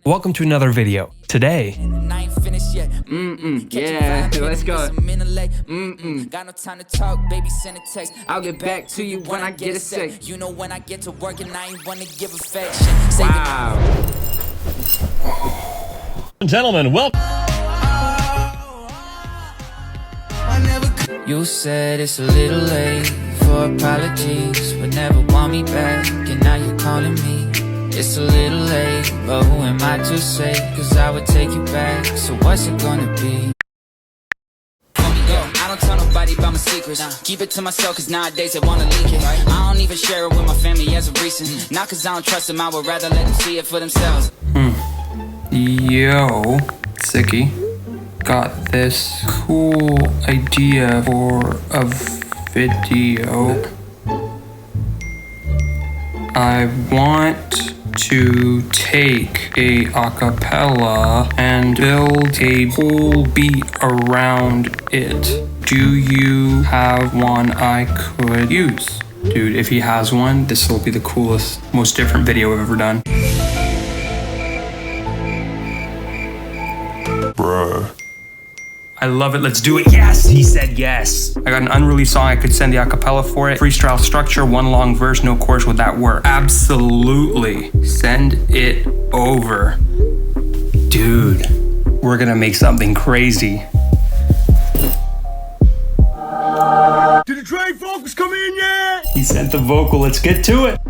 Welcome to another video. Today, Yeah, let's go. Got no time to talk, baby, send a text. I'll get back to you when I get a sec. You know when I get to work and I ain't wanna give affection. Wow. gentlemen, welcome. You said it's a little late for apologies, but never want me back, and now you're calling me. It's a little late, but who am I to say? Cause I would take you back, so what's it gonna be? I don't tell nobody about my secrets. Keep it to myself cause nowadays they wanna leak it. I don't even share it with my family as of recent. Not cause I don't trust them, I would rather let them see it for themselves. Yo, SIKKY, got this cool idea for a video. I want to take a acapella and build a whole beat around it. Do you have one I could use? Dude, if he has one, this will be the coolest, most different video I've ever done. Bruh. I love it, let's do it. Yes, he said yes. I got an unreleased song, I could send the acapella for it. Freestyle structure, one long verse, no chorus, would that work? Absolutely. Send it over. Dude, we're gonna make something crazy. Did the trained vocals come in yet? He sent the vocal, let's get to it.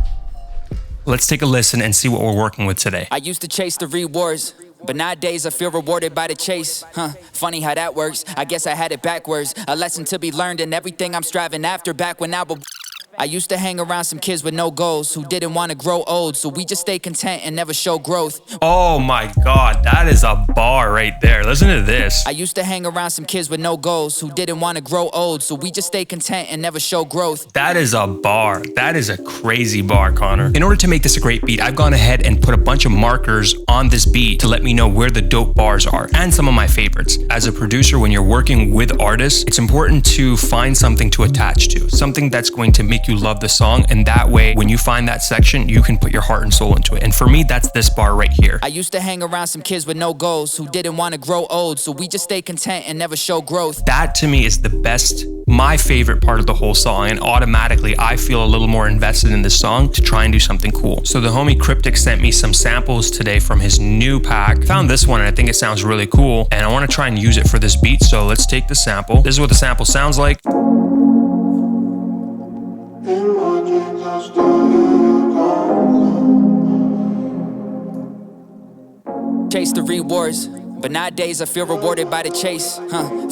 Let's take a listen and see what we're working with today. I used to chase the rewards, but nowadays I feel rewarded by the chase. Funny how that works. I guess I had it backwards. A lesson to be learned in everything I'm striving after. Back when I used to hang around some kids with no goals who didn't want to grow old, so we just stay content and never show growth. Oh my God, that is a bar right there. Listen to this. I used to hang around some kids with no goals who didn't want to grow old, so we just stay content and never show growth. That is a bar. That is a crazy bar, Connor. In order to make this a great beat, I've gone ahead and put a bunch of markers on this beat to let me know where the dope bars are and some of my favorites. As a producer, when you're working with artists, it's important to find something to attach to, something that's going to make you love the song, and that way, when you find that section, you can put your heart and soul into it. And for me, that's this bar right here. I used to hang around some kids with no goals who didn't want to grow old, so we just stay content and never show growth. That to me is the best, my favorite part of the whole song, and automatically I feel a little more invested in this song to try and do something cool. So the homie Cryptic sent me some samples today from his new pack. Found this one and I think it sounds really cool, and I want to try and use it for this beat, so let's take the sample. This is what the sample sounds like. Chase the rewards, but nowadays I feel rewarded by the chase.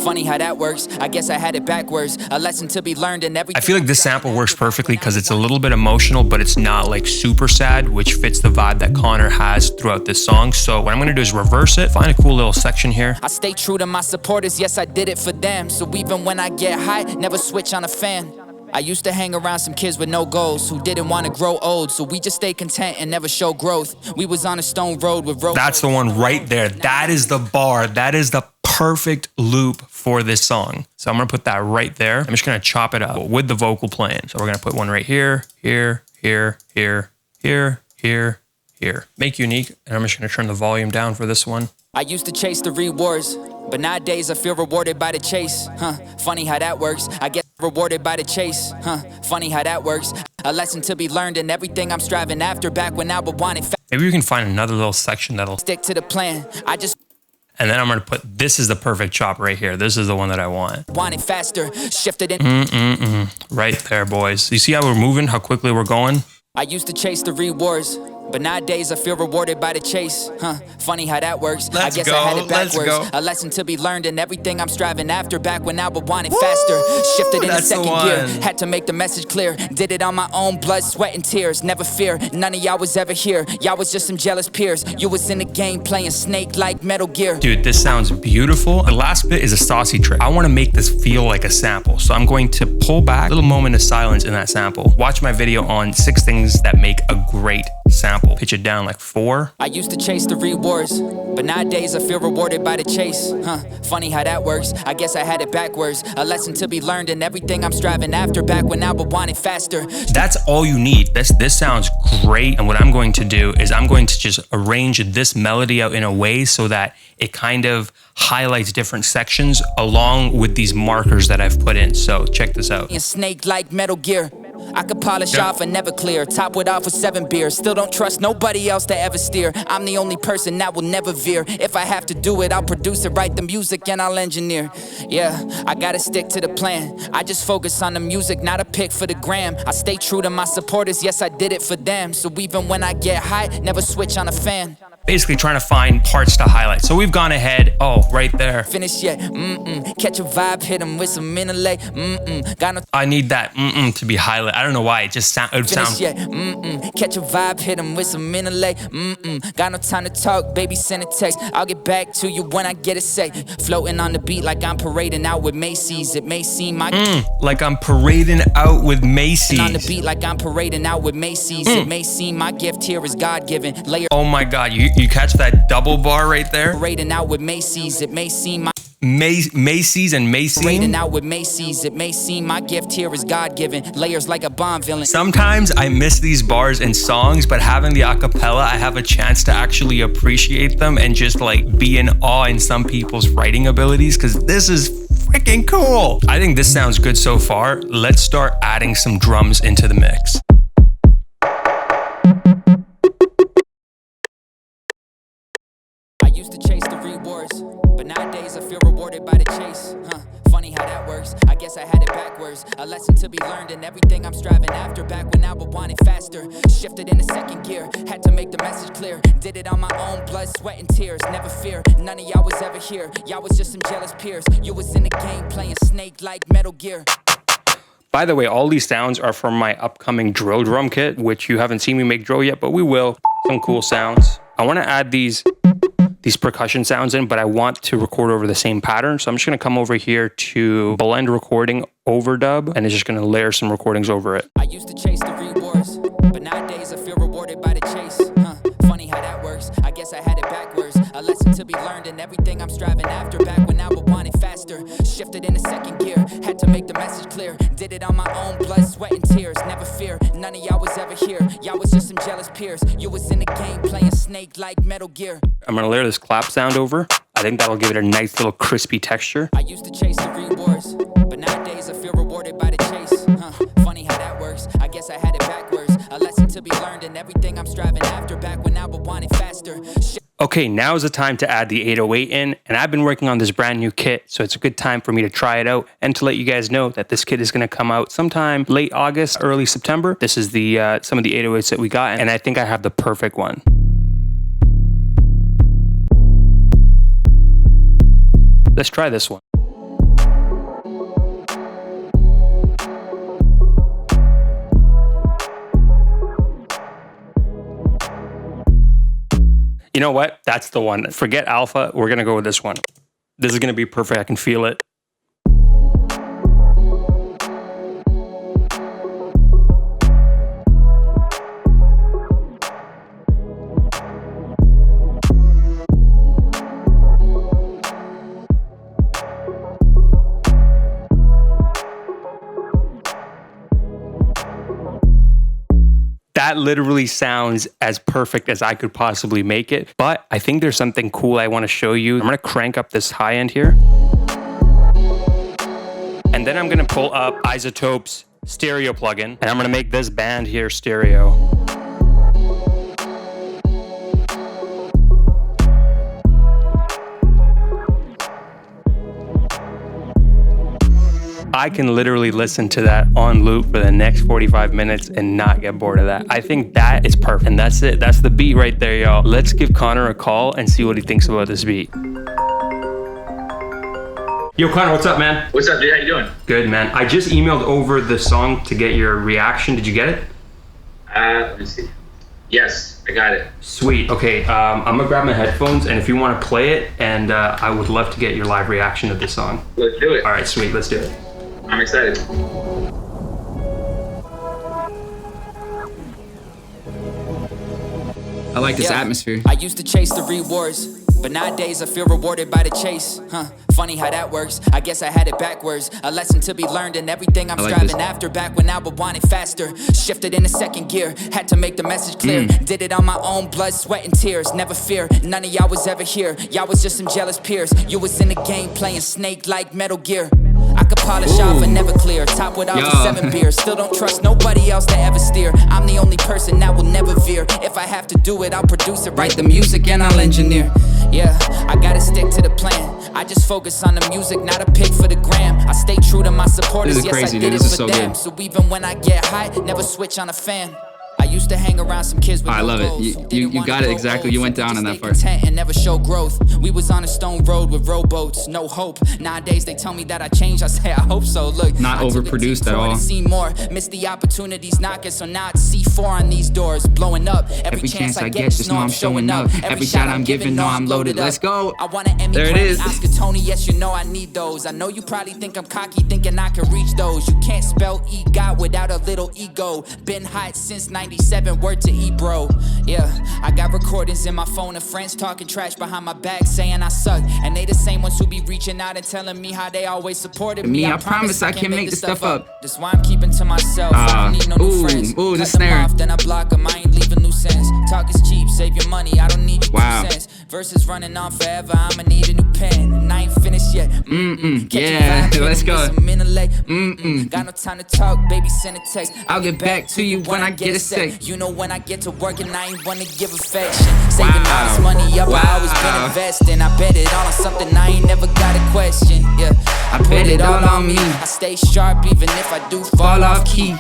Funny how that works. I guess I had it backwards. A lesson to be learned in everything. I feel like this sample works perfectly because it's a little bit emotional, but it's not like super sad, which fits the vibe that Connor has throughout this song. So what I'm gonna do is reverse it, find a cool little section here. I stay true to my supporters, yes I did it for them. So even when I get high, never switch on a fan. I used to hang around some kids with no goals who didn't want to grow old, so we just stay content and never show growth. We was on a stone road with road. That's the one right there. That is the bar. That is the perfect loop for this song. So I'm gonna put that right there. I'm just gonna chop it up with the vocal playing. So we're gonna put one right here, here, here, here, here, here, here. Make unique, and I'm just gonna turn the volume down for this one. I used to chase the rewards, but nowadays I feel rewarded by the chase. Funny how that works. I get rewarded by the chase. Funny how that works. A lesson to be learned in everything I'm striving after. Back when I would want it. Maybe we can find another little section that'll stick to the plan. And then I'm gonna put, this is the perfect chop right here. This is the one that I want. Want it faster, shifted in. Right there, boys. You see how we're moving, how quickly we're going? I used to chase the rewards, but nowadays I feel rewarded by the chase. Funny how that works. I guess I had it backwards. A lesson to be learned in everything I'm striving after. Back when I would want it faster. Shifted in the second gear. Had to make the message clear. Did it on my own, blood, sweat, and tears. Never fear, none of y'all was ever here. Y'all was just some jealous peers. You was in the game playing Snake like Metal Gear. Dude, this sounds beautiful. The last bit is a saucy trick. I want to make this feel like a sample. So I'm going to pull back a little moment of silence in that sample. Watch my video on 6 things that make a great sample. Pitch it down like 4. I used to chase the rewards, but nowadays I feel rewarded by the chase. Funny how that works. I guess I had it backwards. A lesson to be learned in everything I'm striving after. Back when I would want it faster. That's all you need. This sounds great. And what I'm going to do is I'm going to just arrange this melody out in a way so that it kind of highlights different sections along with these markers that I've put in. So check this out. Snake like Metal Gear. I could polish off and never clear. Top it off with 7 beers. Still don't trust nobody else to ever steer. I'm the only person that will never veer. If I have to do it, I'll produce it, write the music, and I'll engineer. Yeah, I gotta stick to the plan. I just focus on the music, not a pick for the gram. I stay true to my supporters, yes, I did it for them. So even when I get high, never switch on a fan. Basically trying to find parts to highlight. So we've gone ahead, right there. Finish yet, catch a vibe, hit him with some interlay, got no. I need that to be highlighted. I don't know why, it just sounds. Finish yet, catch a vibe, hit him with some interlay, got no time to talk, baby send a text, I'll get back to you when I get a sec. Floating on the beat like I'm parading out with Macy's, it may seem like I'm parading out with Macy's. On the beat like I'm parading out with Macy's, it may seem my gift here is God-given. Layer. Oh my God, you catch that double bar right there? Parading out with Macy's, it may seem my Macy's and Macy's. Parading out with Macy's, it may seem my gift here is God-given. Layers like a Bond villain. Sometimes I miss these bars in songs, but having the acapella, I have a chance to actually appreciate them and just like be in awe in some people's writing abilities, because this is freaking cool. I think this sounds good so far. Let's start adding some drums into the mix. Used to chase the rewards, but nowadays I feel rewarded by the chase. Funny how that works. I guess I had it backwards. A lesson to be learned in everything I'm striving after. Back when I would want it faster. Shifted into second gear. Had to make the message clear. Did it on my own, blood, sweat, and tears. Never fear. None of y'all was ever here. Y'all was just some jealous peers. You was in the game playing Snake like Metal Gear. By the way, all these sounds are from my upcoming drill drum kit, which you haven't seen me make drill yet, but we will. Some cool sounds. I want to add these percussion sounds in, but I want to record over the same pattern. So I'm just going to come over here to blend recording overdub, and it's just going to layer some recordings over it. I used to chase the rewards, but nowadays I feel rewarded by the chase. Funny how that works. I guess I had it backwards. A lesson to be learned in everything I'm striving after. Back when I would want it faster. Shifted into second gear. Had to make the message clear. Did it on my own, blood, sweat, and tears. Never fear. None of y'all was ever here. Y'all was just some jealous peers. You was in the game playing Snake like Metal Gear. I'm going to layer this clap sound over. I think that'll give it a nice little crispy texture. I used to chase the rewards, but nowadays I feel rewarded by the chase. Funny how that works. I guess I had it backwards. A lesson to be learned in everything I'm striving after. Back when I would want it faster. Okay, now is the time to add the 808 in, and I've been working on this brand new kit, so it's a good time for me to try it out and to let you guys know that this kit is going to come out sometime late August, early September. This is the some of the 808s that we got, and I think I have the perfect one. Let's try this one. You know what? That's the one. Forget alpha. We're going to go with this one. This is going to be perfect. I can feel it. That literally sounds as perfect as I could possibly make it, but I think there's something cool I want to show you. I'm going to crank up this high end here. And then I'm going to pull up Isotope's stereo plugin, and I'm going to make this band here stereo. I can literally listen to that on loop for the next 45 minutes and not get bored of that. I think that is perfect. And that's it. That's the beat right there, y'all. Let's give Connor a call and see what he thinks about this beat. Yo, Connor, what's up, man? What's up, dude? How you doing? Good, man. I just emailed over the song to get your reaction. Did you get it? Let me see. Yes, I got it. Sweet. Okay, I'm gonna grab my headphones, and if you want to play it, and I would love to get your live reaction to this song. Let's do it. All right, sweet. Let's do it. I'm excited. I like this atmosphere. I used to chase the rewards, but nowadays I feel rewarded by the chase. Funny how that works. I guess I had it backwards. A lesson to be learned in everything I'm striving after. Back when I would want it faster. Shifted into second gear. Had to make the message clear. Did it on my own, blood, sweat, and tears. Never fear, none of y'all was ever here. Y'all was just some jealous peers. You was in the game playing Snake like Metal Gear. I could polish off and never clear. Top with all the 7 beers. Still don't trust nobody else to ever steer. I'm the only person that will never veer. If I have to do it, I'll produce it. Write the music and I'll engineer. Yeah, I gotta stick to the plan. I just focus on the music, not a pick for the gram. I stay true to my supporters. This is crazy, I did dude. it This is for so them. good. So even when I get hot, never switch on a fan. I used to hang around some kids with I no love it. goals. You got it exactly. You went down on that part. Content and never show growth. We was on a stone road with rowboats, no hope. Nowadays they tell me that I changed. I say I hope so. Look, not overproduced at all. See more, missed the opportunities knocking, so now it's C4 on these doors, blowing up. Every chance I get, just know I'm showing up. Every shot I'm giving, know I'm loaded. Let's go. I want an Emmy, there it is. Oscar, Tony, yes, you know I need those. I know you probably think I'm cocky, thinking I can reach those. You can't spell EGOT without a little ego. Been hot since 97, word to E-bro. Yeah, I got recordings in my phone of friends talking trash behind my back, saying I suck. And they the same ones who be reaching out and telling me how they always supported me. I promise I can make this stuff up. That's why I'm keeping to myself. I don't need no new friends. Ooh, the Cut them snare. off, then I block them. I ain't leaving loose ends. Talk is cheap, save your money. I don't need your 2 cents. Verses running on forever. I'ma need a new pen. And I ain't finished yet. Yeah, let's go. Got no time to talk, baby. Send a text. I'll get back to you when I get a sec. You know when I get to work and I ain't wanna give affection. Saving all this money up, I always been investing. I bet it all on something I ain't never got a question. Yeah, I put it all on me. I stay sharp even if I do fall off key.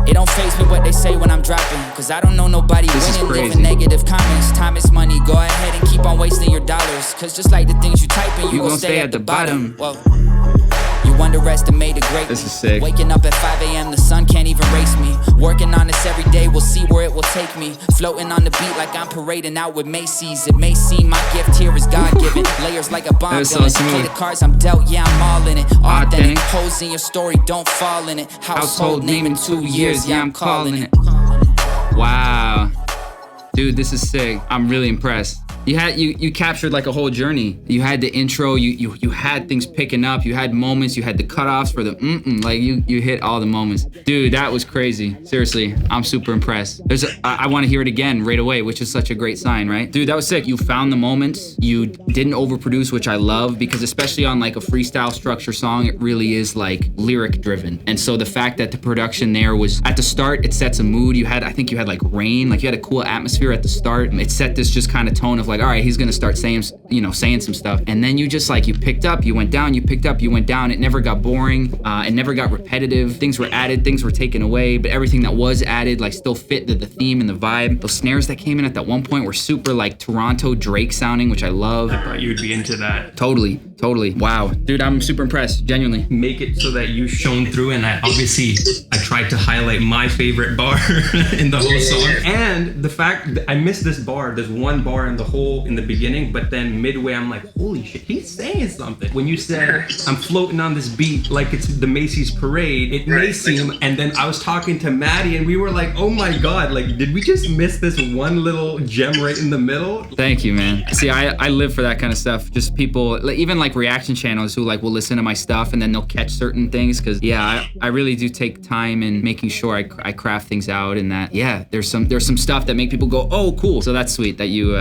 It don't faze me what they say when I'm dropping, cause I don't know nobody winning, living negative comments. Time is money, go ahead and keep on wasting your dollars, cause just like the things you type in, you gon' stay at the bottom. Whoa. You underestimate the great. This is sick. Waking up at 5 a.m., the sun can't even race me. Working on this every day, we'll see where it will take me. Floating on the beat like I'm parading out with Macy's. It may seem my gift here is God-given. Layers like a bomb gun. Play the cards I'm dealt, yeah, I'm all in it. Authentic. Holes in your story, don't fall in it. Household name in 2 years, yeah, I'm calling it. Wow. Dude, this is sick. I'm really impressed. You captured like a whole journey. You had the intro, you had things picking up, you had moments, you had the cutoffs for the like you hit all the moments. Dude, that was crazy. Seriously, I'm super impressed. I want to hear it again right away, which is such a great sign, right? Dude, that was sick. You found the moments, you didn't overproduce, which I love, because especially on like a freestyle structure song, it really is like lyric driven. And so the fact that the production there was at the start, it sets a mood. I think you had like rain, like you had a cool atmosphere at the start. It set this just kind of tone of like, all right, he's gonna start saying some stuff. And then you just like, you picked up, you went down, you picked up, you went down. It never got boring. It never got repetitive. Things were added, things were taken away, but everything that was added like still fit the theme and the vibe. Those snares that came in at that one point were super like Toronto Drake sounding, which I love. I thought you would be into that. Totally. Wow. Dude, I'm super impressed, genuinely. Make it so that you shone through, and I tried to highlight my favorite bar in the whole song. And the fact that I missed this bar, there's one bar in the beginning, but then midway I'm like, holy shit, he's saying something. When you said, I'm floating on this beat like it's the Macy's parade, it may seem, and then I was talking to Maddie and we were like, oh my God, like did we just miss this one little gem right in the middle? Thank you, man. See, I live for that kind of stuff. Just people, like, even like reaction channels who like will listen to my stuff and then they'll catch certain things, because I really do take time in making sure I craft things out, and that there's some stuff that make people go, oh cool. So that's sweet that you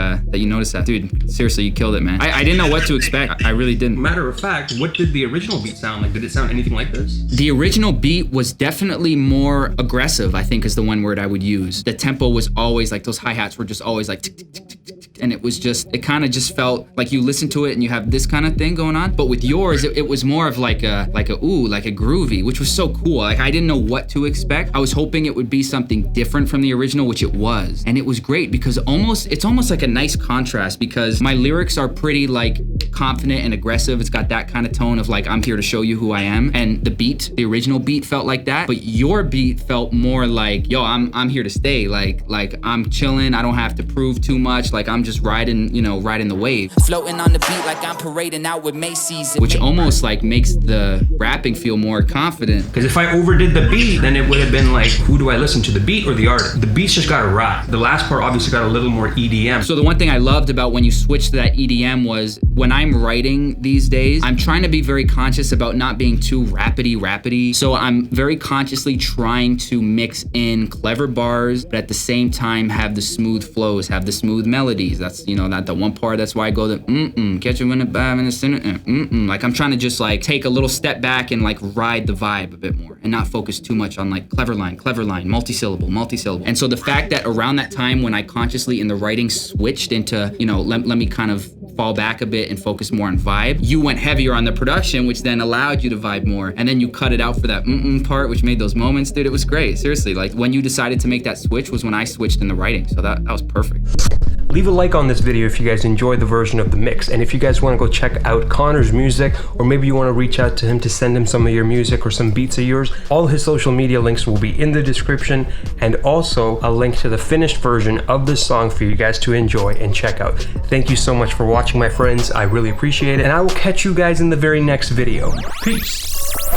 noticed that. Dude, seriously, you killed it, man. I didn't know what to expect. I really didn't. Matter of fact, what did the original beat sound like? Did it sound anything like this? The original beat was definitely more aggressive, I think is the one word I would use. The tempo was always like, those hi-hats were just always like tick, tick, tick, tick, tick, and it kind of just felt like you listen to it and you have this kind of thing going on. But with yours, it was more of like a groovy, which was so cool. Like I didn't know what to expect. I was hoping it would be something different from the original, which it was. And it was great because it's almost like a nice contrast, because my lyrics are pretty like confident and aggressive. It's got that kind of tone of like, I'm here to show you who I am. And the beat, the original beat felt like that, but your beat felt more like, yo, I'm here to stay. Like I'm chilling. I don't have to prove too much. Like I'm just riding, you know, riding the wave. Floating on the beat like I'm parading out with Macy's. Which almost like makes the rapping feel more confident. Because if I overdid the beat, then it would have been like, who do I listen to, the beat or the artist? The beat's just got a rap. The last part obviously got a little more EDM. So the one thing I loved about when you switched to that EDM was when I'm writing these days, I'm trying to be very conscious about not being too rapidy. So I'm very consciously trying to mix in clever bars, but at the same time have the smooth flows, have the smooth melodies. That's, you know, not the one part. That's why I go the catch you in the bab in the center. Like I'm trying to just like take a little step back and like ride the vibe a bit more and not focus too much on like clever line, multi-syllable. And so the fact that around that time when I consciously in the writing switched into, you know, let me kind of fall back a bit and focus more on vibe, you went heavier on the production, which then allowed you to vibe more. And then you cut it out for that part, which made those moments, dude, it was great. Seriously, like when you decided to make that switch was when I switched in the writing. So that was perfect. Leave a like on this video if you guys enjoyed the version of the mix. And if you guys want to go check out Connor's music, or maybe you want to reach out to him to send him some of your music or some beats of yours, all his social media links will be in the description, and also a link to the finished version of this song for you guys to enjoy and check out. Thank you so much for watching, my friends. I really appreciate it, and I will catch you guys in the very next video. Peace.